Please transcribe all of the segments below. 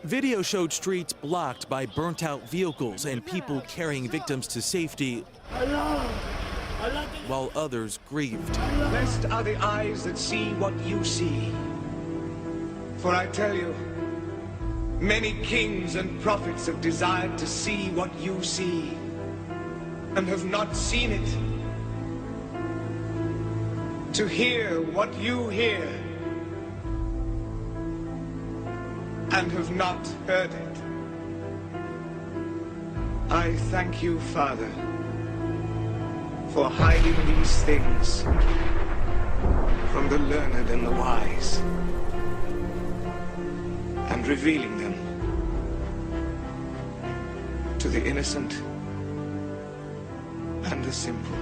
Video showed streets blocked by burnt-out vehicles and people carrying victims to safety, while others grieved. Blessed are the eyes that see what you see. For I tell you, many kings and prophets have desired to see what you see, and have not seen it. To hear what you hear, and have not heard it. I thank you, Father, for hiding these things from the learned and the wise, and revealing them to the innocent and the simple.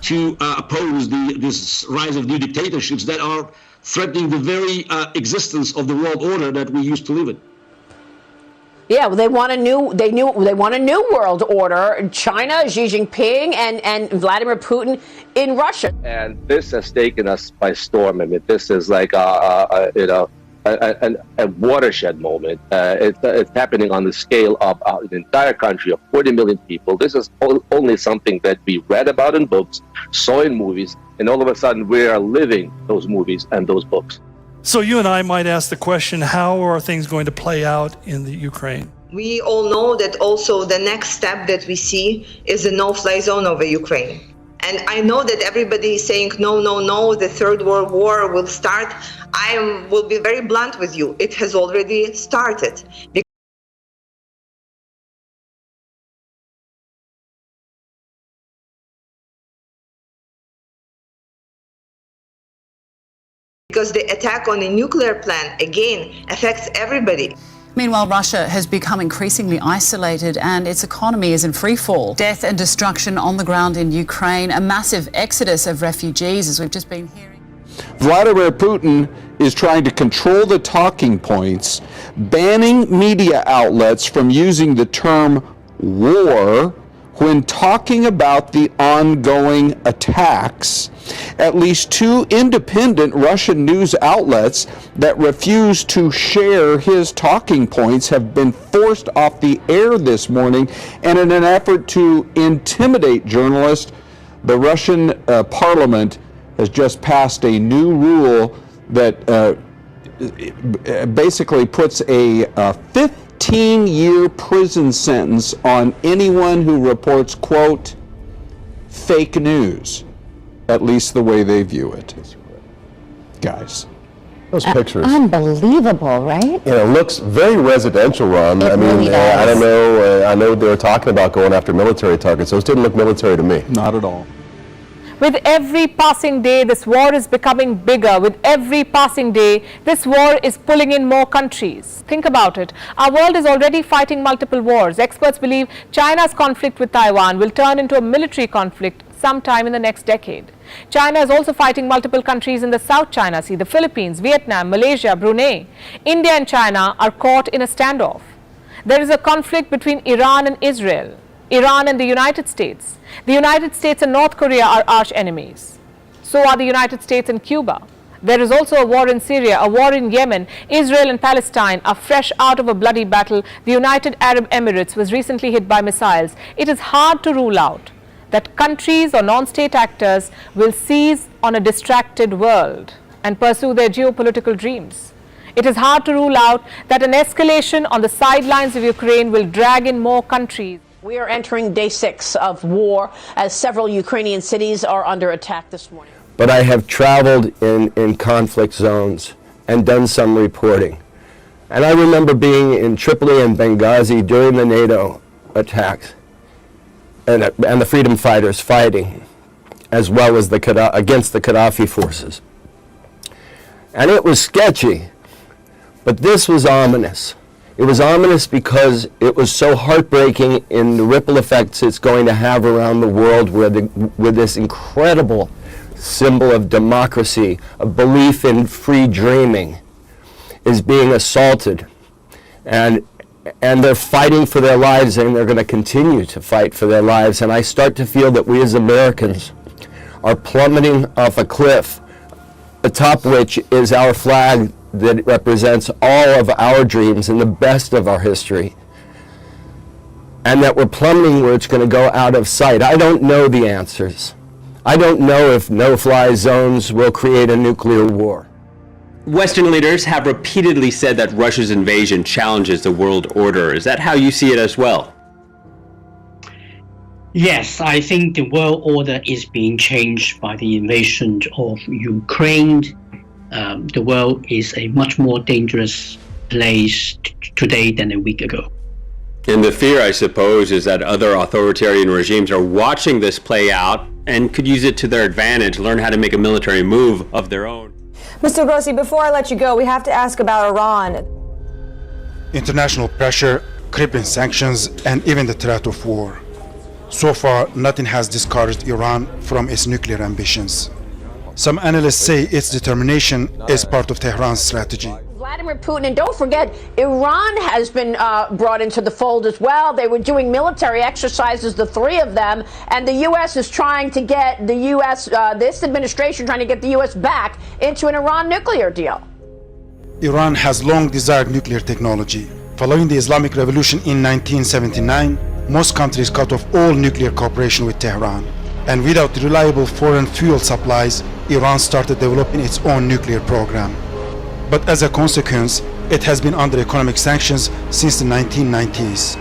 To oppose this rise of new dictatorships that are threatening the very existence of the world order that we used to live in. Yeah, well, they want a new world order. China, Xi Jinping, and Vladimir Putin in Russia. And this has taken us by storm. I mean, this is like a watershed moment. It's happening on the scale of an entire country of 40 million people. This is only something that we read about in books, saw in movies, and all of a sudden we are living those movies and those books. So you and I might ask the question, how are things going to play out in the Ukraine? We all know that also the next step that we see is a no-fly zone over Ukraine. And I know that everybody is saying, no, no, no, the Third World War will start. I will be very blunt with you. It has already started. Because the attack on a nuclear plant, again, affects everybody. Meanwhile, Russia has become increasingly isolated and its economy is in free fall. Death and destruction on the ground in Ukraine, a massive exodus of refugees, as we've just been hearing. Vladimir Putin is trying to control the talking points, banning media outlets from using the term war when talking about the ongoing attacks. At least 2 independent Russian news outlets that refuse to share his talking points have been forced off the air this morning, and in an effort to intimidate journalists, the Russian parliament has just passed a new rule that basically puts a 15-year prison sentence on anyone who reports, quote, fake news. At least the way they view it. Guys. Those pictures. Unbelievable, right? It looks very residential, Ron. It really does. I don't know. I know they were talking about going after military targets. Those didn't look military to me. Not at all. With every passing day, this war is becoming bigger. With every passing day, this war is pulling in more countries. Think about it. Our world is already fighting multiple wars. Experts believe China's conflict with Taiwan will turn into a military conflict sometime in the next decade. China is also fighting multiple countries in the South China Sea, the Philippines, Vietnam, Malaysia, Brunei. India and China are caught in a standoff. There is a conflict between Iran and Israel, Iran and the United States. The United States and North Korea are arch enemies. So are the United States and Cuba. There is also a war in Syria, a war in Yemen. Israel and Palestine are fresh out of a bloody battle. The United Arab Emirates was recently hit by missiles. It is hard to rule out that countries or non-state actors will seize on a distracted world and pursue their geopolitical dreams. It is hard to rule out that an escalation on the sidelines of Ukraine will drag in more countries. We are entering day 6 of war as several Ukrainian cities are under attack this morning. But I have traveled in conflict zones and done some reporting. And I remember being in Tripoli and Benghazi during the NATO attacks and the freedom fighters fighting, as well as against the Gaddafi forces. And it was sketchy, but this was ominous. It was ominous because it was so heartbreaking in the ripple effects it's going to have around the world where this incredible symbol of democracy, of belief in free dreaming, is being assaulted. And they're fighting for their lives, and they're going to continue to fight for their lives. And I start to feel that we as Americans are plummeting off a cliff, atop which is our flag that represents all of our dreams and the best of our history, and that we're plummeting where it's going to go out of sight. I don't know the answers. I don't know if no-fly zones will create a nuclear war. Western leaders have repeatedly said that Russia's invasion challenges the world order. Is that how you see it as well? Yes, I think the world order is being changed by the invasion of Ukraine. The world is a much more dangerous place today than a week ago. And the fear, I suppose, is that other authoritarian regimes are watching this play out and could use it to their advantage, learn how to make a military move of their own. Mr. Grossi, before I let you go, we have to ask about Iran. International pressure, crippling sanctions, and even the threat of war. So far, nothing has discouraged Iran from its nuclear ambitions. Some analysts say its determination is part of Tehran's strategy. Vladimir Putin, and don't forget, Iran has been brought into the fold as well. They were doing military exercises, the three of them, and the U.S. is trying to get the U.S., this administration trying to get the U.S. back into an Iran nuclear deal. Iran has long desired nuclear technology. Following the Islamic Revolution in 1979, most countries cut off all nuclear cooperation with Tehran. And without reliable foreign fuel supplies, Iran started developing its own nuclear program. But as a consequence, it has been under economic sanctions since the 1990s.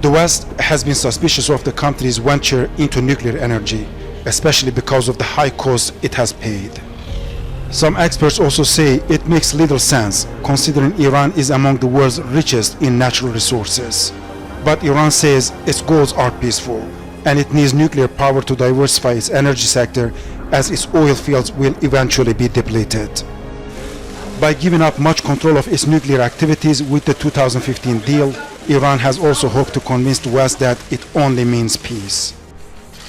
The West has been suspicious of the country's venture into nuclear energy, especially because of the high cost it has paid. Some experts also say it makes little sense, considering Iran is among the world's richest in natural resources. But Iran says its goals are peaceful, and it needs nuclear power to diversify its energy sector, as its oil fields will eventually be depleted. By giving up much control of its nuclear activities with the 2015 deal, Iran has also hoped to convince the West that it only means peace.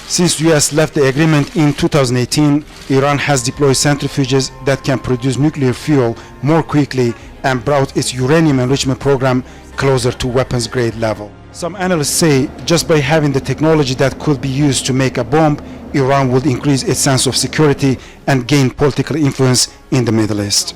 Since the US left the agreement in 2018, Iran has deployed centrifuges that can produce nuclear fuel more quickly and brought its uranium enrichment program closer to weapons-grade level. Some analysts say just by having the technology that could be used to make a bomb, Iran would increase its sense of security and gain political influence in the Middle East.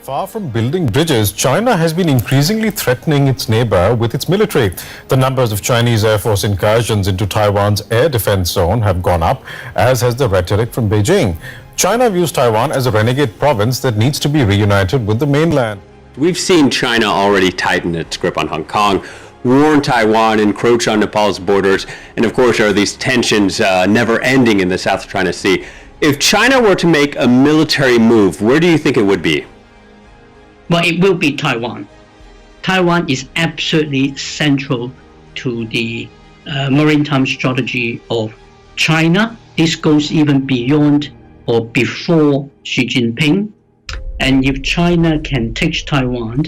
Far from building bridges, China has been increasingly threatening its neighbor with its military. The numbers of Chinese Air Force incursions into Taiwan's air defense zone have gone up, as has the rhetoric from Beijing. China views Taiwan as a renegade province that needs to be reunited with the mainland. We've seen China already tighten its grip on Hong Kong, warn Taiwan, encroach on Nepal's borders, and of course there are these tensions never ending in the South China Sea. If China were to make a military move, where do you think it would be? Well, it will be Taiwan. Taiwan is absolutely central to the maritime strategy of China. This goes even beyond or before Xi Jinping. And if China can take Taiwan,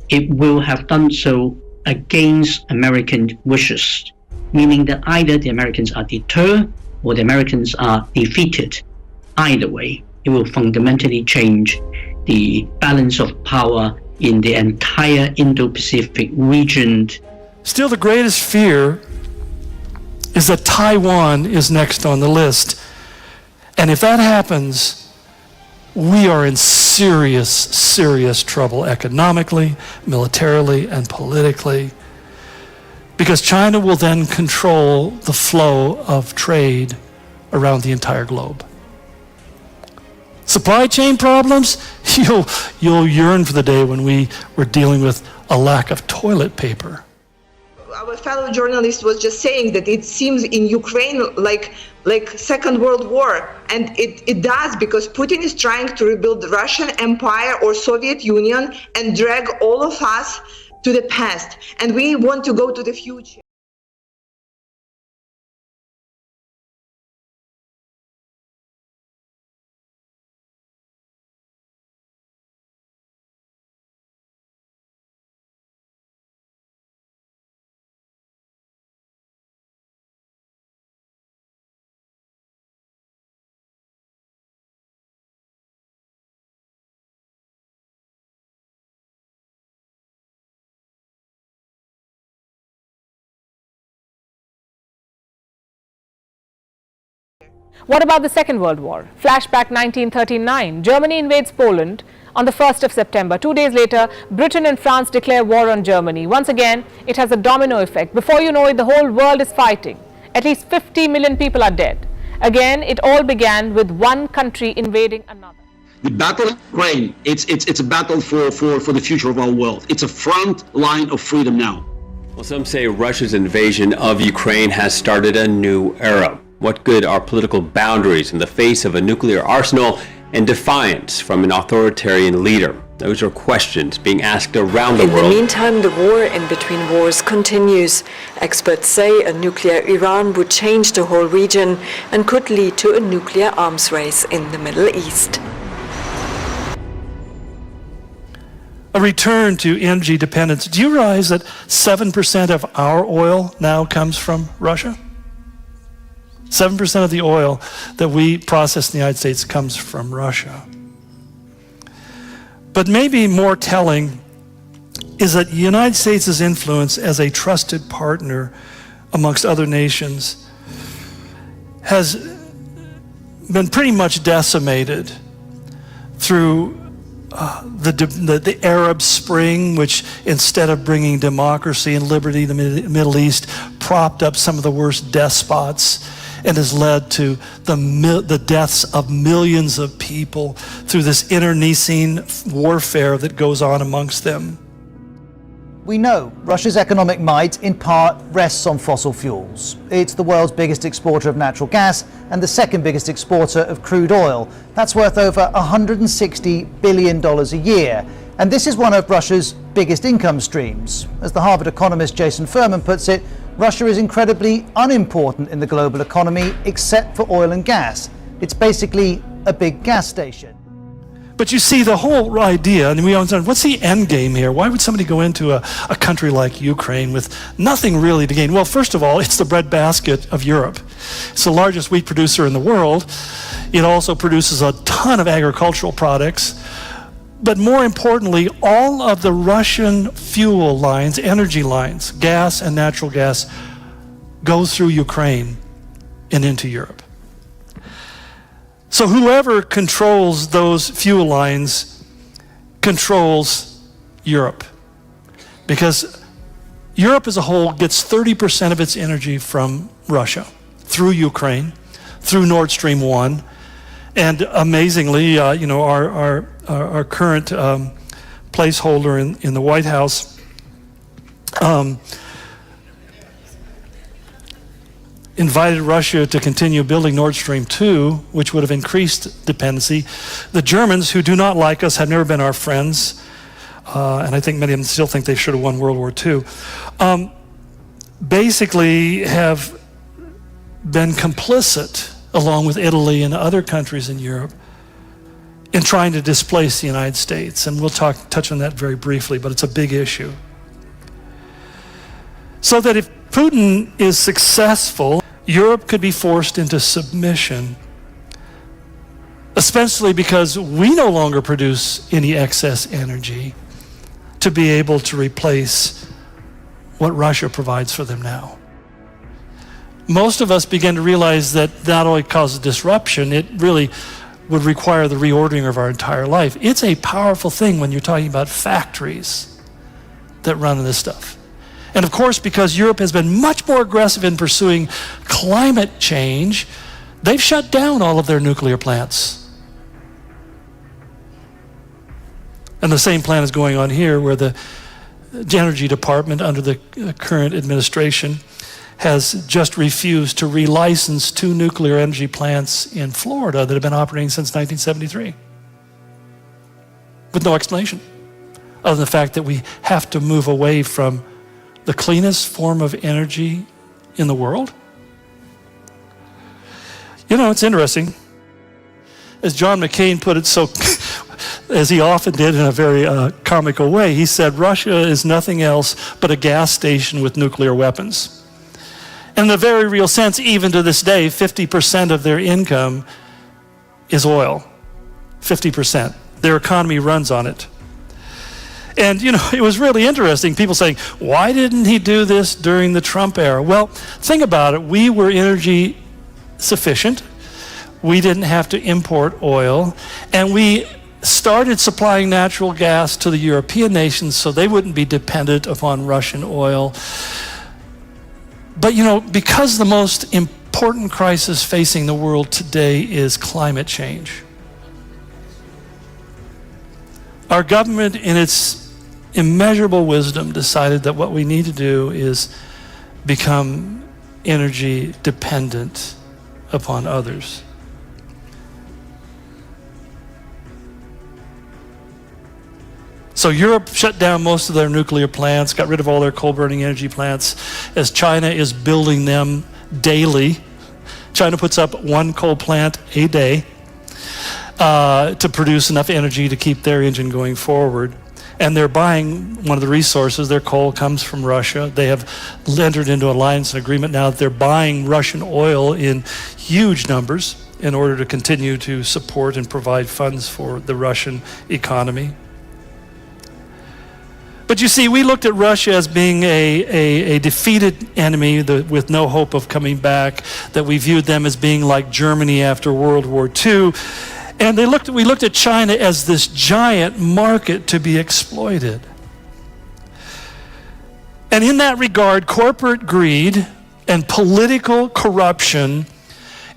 it will have done so against American wishes, meaning that either the Americans are deterred or the Americans are defeated. Either way, it will fundamentally change the balance of power in the entire Indo-Pacific region. Still, the greatest fear is that Taiwan is next on the list. And if that happens, we are in serious, serious trouble economically, militarily, and politically, because China will then control the flow of trade around the entire globe. Supply chain problems, you'll yearn for the day when we were dealing with a lack of toilet paper. Our fellow journalist was just saying that it seems in Ukraine like Second World War, and it does, because Putin is trying to rebuild the Russian Empire or Soviet Union and drag all of us to the past, and we want to go to the future. What about the Second World War? Flashback 1939. Germany invades Poland on the 1st of September. 2 days later, Britain and France declare war on Germany. Once again, it has a domino effect. Before you know it, the whole world is fighting. At least 50 million people are dead. Again, it all began with one country invading another. The battle in Ukraine, it's a battle for the future of our world. It's a front line of freedom now. Well, some say Russia's invasion of Ukraine has started a new era. What good are political boundaries in the face of a nuclear arsenal and defiance from an authoritarian leader? Those are questions being asked around the world. In the meantime, the war in between wars continues. Experts say a nuclear Iran would change the whole region and could lead to a nuclear arms race in the Middle East. A return to energy dependence. Do you realize that 7% of our oil now comes from Russia? 7% of the oil that we process in the United States comes from Russia. But maybe more telling is that the United States' influence as a trusted partner amongst other nations has been pretty much decimated through the Arab Spring, which instead of bringing democracy and liberty to the Middle East, propped up some of the worst despots and has led to the deaths of millions of people through this internecine warfare that goes on amongst them. We know Russia's economic might in part rests on fossil fuels. It's the world's biggest exporter of natural gas and the second biggest exporter of crude oil. That's worth over $160 billion a year. And this is one of Russia's biggest income streams. As the Harvard economist Jason Furman puts it, Russia is incredibly unimportant in the global economy except for oil and gas. It's basically a big gas station. But you see the whole idea, and we understand, what's the end game here? Why would somebody go into a country like Ukraine with nothing really to gain? Well, first of all, it's the breadbasket of Europe. It's the largest wheat producer in the world. It also produces a ton of agricultural products. But more importantly, all of the Russian fuel lines, energy lines, gas and natural gas, go through Ukraine and into Europe. So whoever controls those fuel lines controls Europe. Because Europe as a whole gets 30% of its energy from Russia, through Ukraine, through Nord Stream 1. And amazingly, our current placeholder in the White House invited Russia to continue building Nord Stream 2, which would have increased dependency. The Germans, who do not like us, have never been our friends, and I think many of them still think they should have won World War II, basically have been complicit, along with Italy and other countries in Europe, in trying to displace the United States. And we'll touch on that very briefly, but it's a big issue. So that if Putin is successful, Europe could be forced into submission, especially because we no longer produce any excess energy to be able to replace what Russia provides for them now. Most of us begin to realize that not only causes disruption, it really would require the reordering of our entire life. It's a powerful thing when you're talking about factories that run this stuff. And of course, because Europe has been much more aggressive in pursuing climate change, they've shut down all of their nuclear plants. And the same plan is going on here, where the Energy Department under the current administration has just refused to relicense 2 nuclear energy plants in Florida that have been operating since 1973. With no explanation, other than the fact that we have to move away from the cleanest form of energy in the world. You know, it's interesting. As John McCain put it so, as he often did in a very comical way, he said, Russia is nothing else but a gas station with nuclear weapons. In a very real sense, even to this day, 50% of their income is oil. 50%. Their economy runs on it. And, you know, it was really interesting. People saying, why didn't he do this during the Trump era? Well, think about it. We were energy sufficient. we didn't have to import oil, and we started supplying natural gas to the European nations so they wouldn't be dependent upon Russian oil. But you know, because the most important crisis facing the world today is climate change, our government, in its immeasurable wisdom, decided that what we need to do is become energy dependent upon others. So Europe shut down most of their nuclear plants, got rid of all their coal-burning energy plants, as China is building them daily. China puts up 1 coal plant a day to produce enough energy to keep their engine going forward. And they're buying one of the resources. Their coal comes from Russia. They have entered into an alliance and agreement now that they're buying Russian oil in huge numbers in order to continue to support and provide funds for the Russian economy. But you see, we looked at Russia as being a defeated enemy with no hope of coming back, that we viewed them as being like Germany after World War II. And we looked at China as this giant market to be exploited. And in that regard, corporate greed and political corruption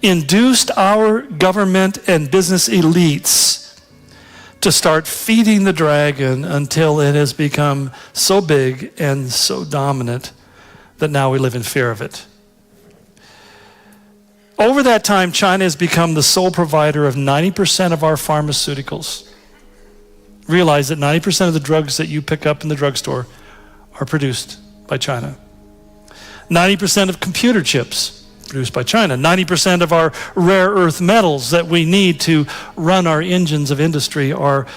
induced our government and business elites to start feeding the dragon until it has become so big and so dominant that now we live in fear of it. Over that time, China has become the sole provider of 90% of our pharmaceuticals. Realize that 90% of the drugs that you pick up in the drugstore are produced by China. 90% of computer chips produced by China. 90% of our rare earth metals that we need to run our engines of industry are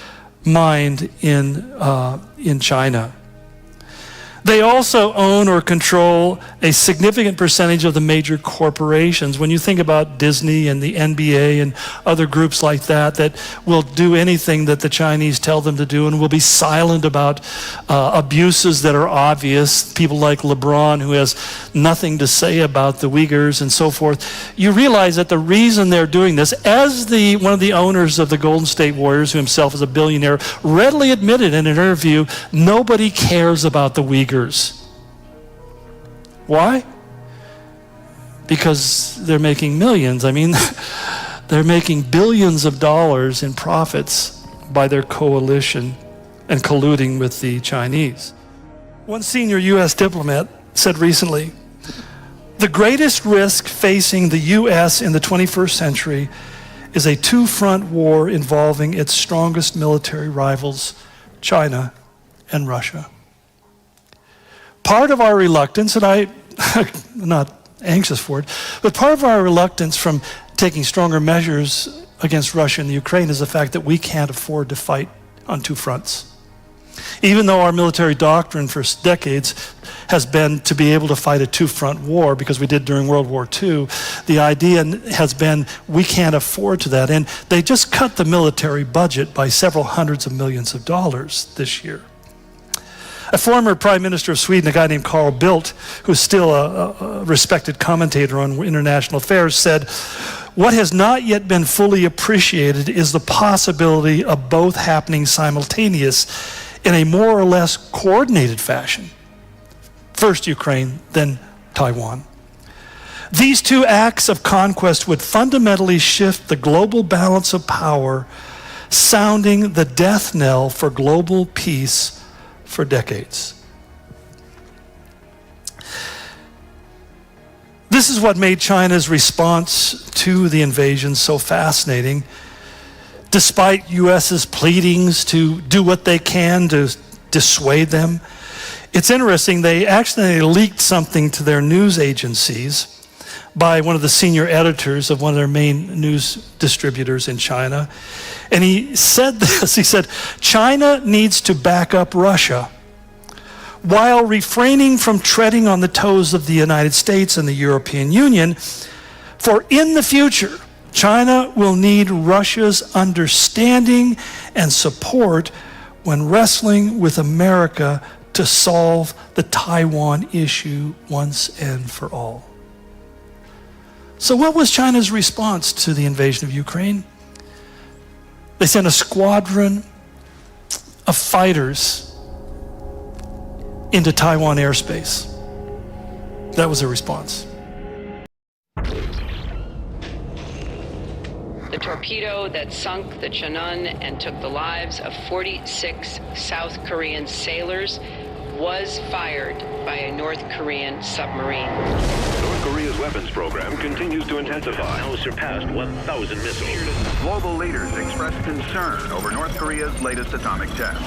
mined in China. They also own or control a significant percentage of the major corporations. When you think about Disney and the NBA and other groups like that will do anything that the Chinese tell them to do and will be silent about abuses that are obvious, people like LeBron, who has nothing to say about the Uyghurs and so forth, you realize that the reason they're doing this, as one of the owners of the Golden State Warriors, who himself is a billionaire, readily admitted in an interview, nobody cares about the Uyghurs. Why? Because they're making millions. I mean, they're making billions of dollars in profits by their coalition and colluding with the Chinese. One senior U.S. diplomat said recently, the greatest risk facing the U.S. in the 21st century is a two-front war involving its strongest military rivals, China and Russia. Part of our reluctance, and I'm not anxious for it, but part of our reluctance from taking stronger measures against Russia and the Ukraine is the fact that we can't afford to fight on 2 fronts. Even though our military doctrine for decades has been to be able to fight a 2-front war, because we did during World War II, the idea has been we can't afford to that. And they just cut the military budget by several hundreds of millions of dollars this year. A former Prime Minister of Sweden, a guy named Carl Bildt, who's still a respected commentator on international affairs, said, what has not yet been fully appreciated is the possibility of both happening simultaneous in a more or less coordinated fashion. First Ukraine, then Taiwan. These 2 acts of conquest would fundamentally shift the global balance of power, sounding the death knell for global peace for decades. This is what made China's response to the invasion so fascinating. Despite U.S.'s pleadings to do what they can to dissuade them, it's interesting, they actually leaked something to their news agencies by one of the senior editors of one of their main news distributors in China. And he said this, he said, China needs to back up Russia while refraining from treading on the toes of the United States and the European Union, for in the future, China will need Russia's understanding and support when wrestling with America to solve the Taiwan issue once and for all. So what was China's response to the invasion of Ukraine? They sent a squadron of fighters into Taiwan airspace. That was their response. The torpedo that sunk the Cheonan and took the lives of 46 South Korean sailors was fired by a North Korean submarine. North Korea's weapons program continues to intensify. Now surpassed 1,000 missiles. Global leaders expressed concern over North Korea's latest atomic test.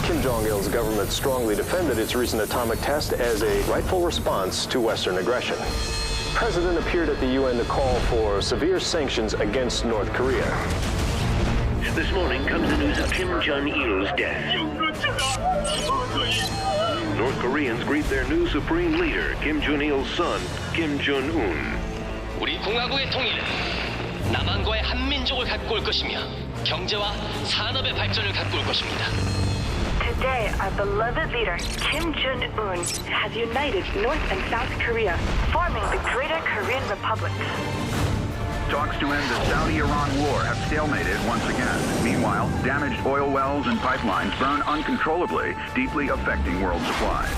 Kim Jong-il's government strongly defended its recent atomic test as a rightful response to Western aggression. The president appeared at the UN to call for severe sanctions against North Korea. This morning comes the news of Kim Jong-il's death. North Koreans greet their new supreme leader, Kim Jong-il's son, Kim Jong-un. 우리 공화국의 통일은 남한과의 한민족을 갖고 올 것이며 경제와 산업의 발전을 갖고 올 것입니다. Today, our beloved leader, Kim Jong-un, has united North and South Korea, forming the Greater Korean Republic. Talks to end the Saudi-Iran war have stalemated once again. Meanwhile, damaged oil wells and pipelines burn uncontrollably, deeply affecting world supplies.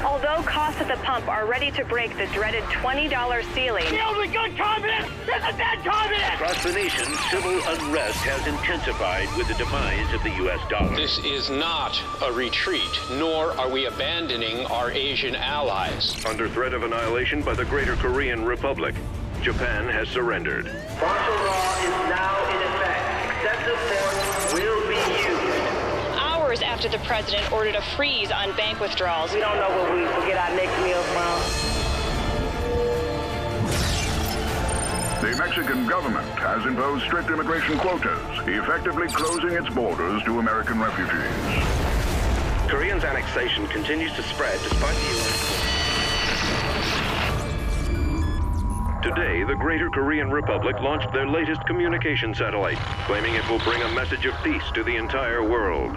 Although costs at the pump are ready to break the dreaded $20 ceiling. The only good communist is a dead communist! Across the nation, civil unrest has intensified with the demise of the U.S. dollar. This is not a retreat, nor are we abandoning our Asian allies. Under threat of annihilation by the Greater Korean Republic, Japan has surrendered. Martial law is now in effect. Excessive force will be used. Hours after the president ordered a freeze on bank withdrawals. We don't know where we will get our next meal from. The Mexican government has imposed strict immigration quotas, effectively closing its borders to American refugees. Koreans' annexation continues to spread despite the U.S. Today, the Greater Korean Republic launched their latest communication satellite, claiming it will bring a message of peace to the entire world.